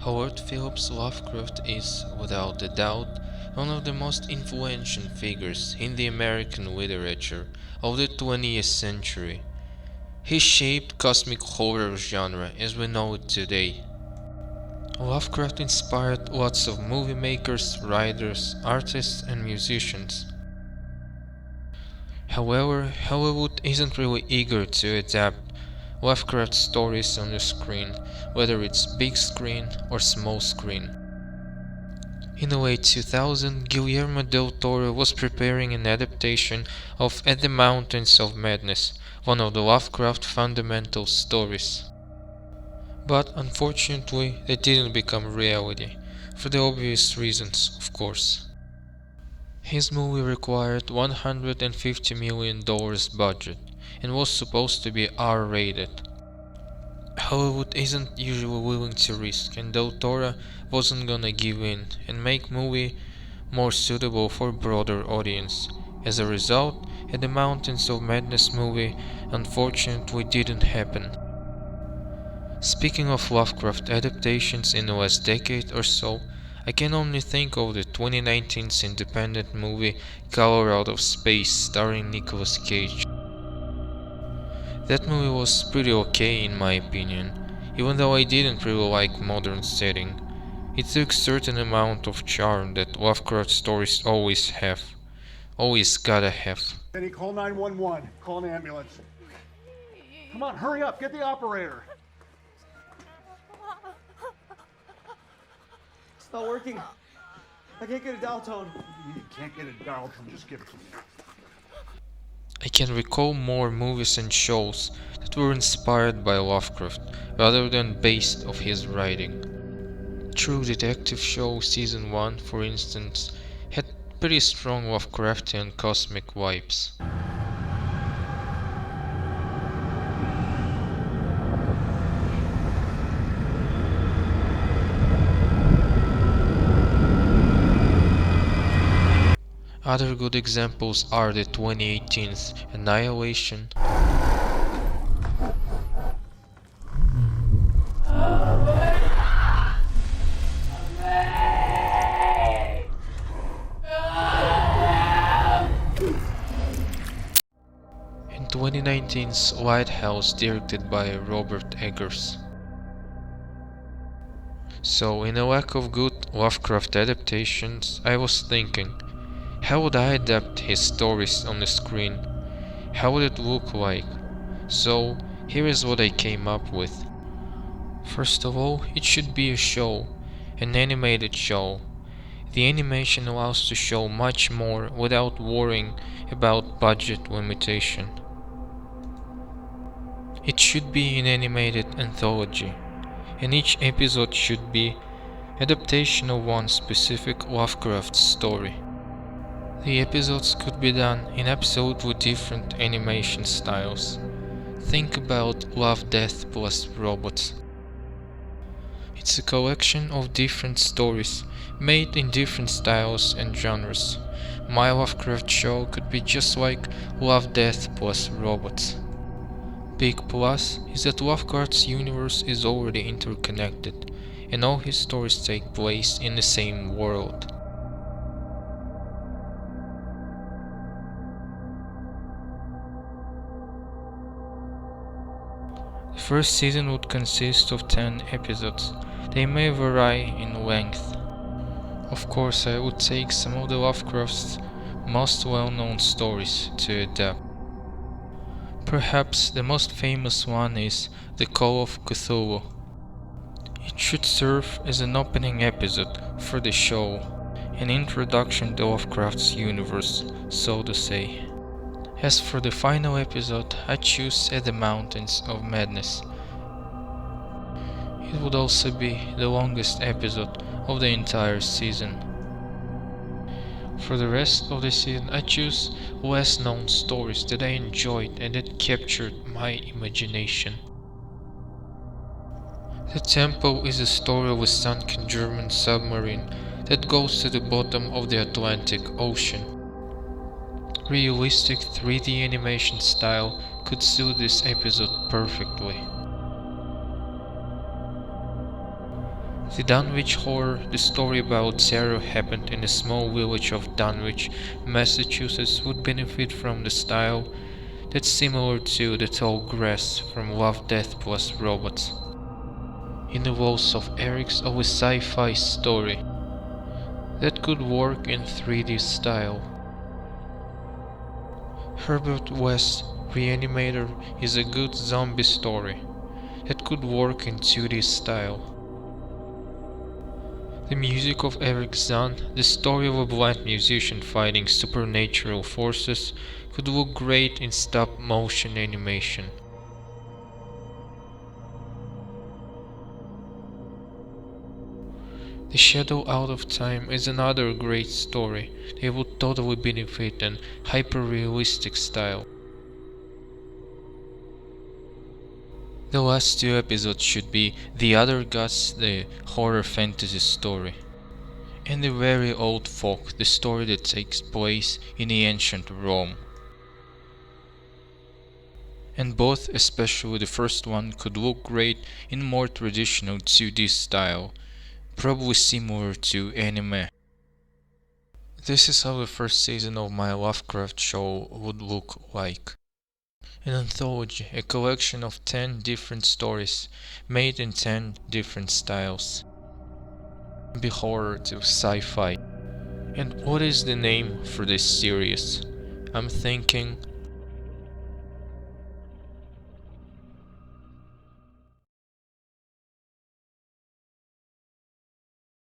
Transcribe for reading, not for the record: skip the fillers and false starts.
Howard Phillips Lovecraft is, without a doubt, one of the most influential figures in the American literature of the 20th century. He shaped cosmic horror genre as we know it today. Lovecraft inspired lots of movie makers, writers, artists, and musicians. However, Hollywood isn't really eager to adapt Lovecraft stories on the screen, whether it's big screen or small screen. In the late 2000s, Guillermo del Toro was preparing an adaptation of At the Mountains of Madness, one of the Lovecraft fundamental stories. But unfortunately, it didn't become reality, for the obvious reasons, of course. His movie required $150 million budget and was supposed to be R-rated. Hollywood isn't usually willing to risk, and Del Toro wasn't gonna give in and make movie more suitable for a broader audience. As a result, At the Mountains of Madness movie unfortunately didn't happen. Speaking of Lovecraft adaptations in the last decade or so, I can only think of the 2019's independent movie Color Out of Space starring Nicolas Cage. That movie was pretty okay in my opinion, even though I didn't really like modern setting. It took certain amount of charm that Lovecraft stories always have. Always gotta have. Benny, call 911. Call an ambulance. Come on, hurry up. Get the operator. It's not working. I can't get a dial tone. You can't get a dial tone. Just give it to me. I can recall more movies and shows that were inspired by Lovecraft rather than based off his writing. True Detective Show Season 1, for instance, had pretty strong Lovecraftian cosmic vibes. Other good examples are the 2018's Annihilation, and 2019's Lighthouse directed by Robert Eggers. So, in a lack of good Lovecraft adaptations, I was thinking, how would I adapt his stories on the screen? How would it look like? So, here is what I came up with. First of all, it should be a show, an animated show. The animation allows to show much more without worrying about budget limitation. It should be an animated anthology, and each episode should be adaptation of one specific Lovecraft story. The episodes could be done in absolutely different animation styles. Think about Love, Death plus Robots. It's a collection of different stories made in different styles and genres. My Lovecraft show could be just like Love, Death plus Robots. Big plus is that Lovecraft's universe is already interconnected, and all his stories take place in the same world. The first season would consist of 10 episodes. They may vary in length. Of course, I would take some of the Lovecraft's most well-known stories to adapt. Perhaps the most famous one is The Call of Cthulhu. It should serve as an opening episode for the show, an introduction to Lovecraft's universe, so to say. As for the final episode, I choose At the Mountains of Madness. It would also be the longest episode of the entire season. For the rest of the season, I choose less known stories that I enjoyed and that captured my imagination. The Temple is a story of a sunken German submarine that goes to the bottom of the Atlantic Ocean. Realistic 3D animation style could suit this episode perfectly. The Dunwich Horror, the story about terror happened in the small village of Dunwich, Massachusetts, would benefit from the style that's similar to The Tall Grass from Love, Death Plus Robots. In the walls of Eric's of a sci-fi story that could work in 3D style. Herbert West's Reanimator is a good zombie story that could work in 2D style. The music of Eric Zahn, the story of a blind musician fighting supernatural forces, could look great in stop motion animation. The Shadow Out of Time is another great story that would totally benefit in hyper-realistic style. The last two episodes should be The Other Gods, the horror fantasy story, and The Very Old Folk, the story that takes place in the ancient Rome. And both, especially the first one, could look great in more traditional 2D style, probably similar to anime. This is how the first season of my Lovecraft show would look like. An anthology, a collection of 10 different stories, made in 10 different styles. Be horror to sci-fi. And what is the name for this series? I'm thinking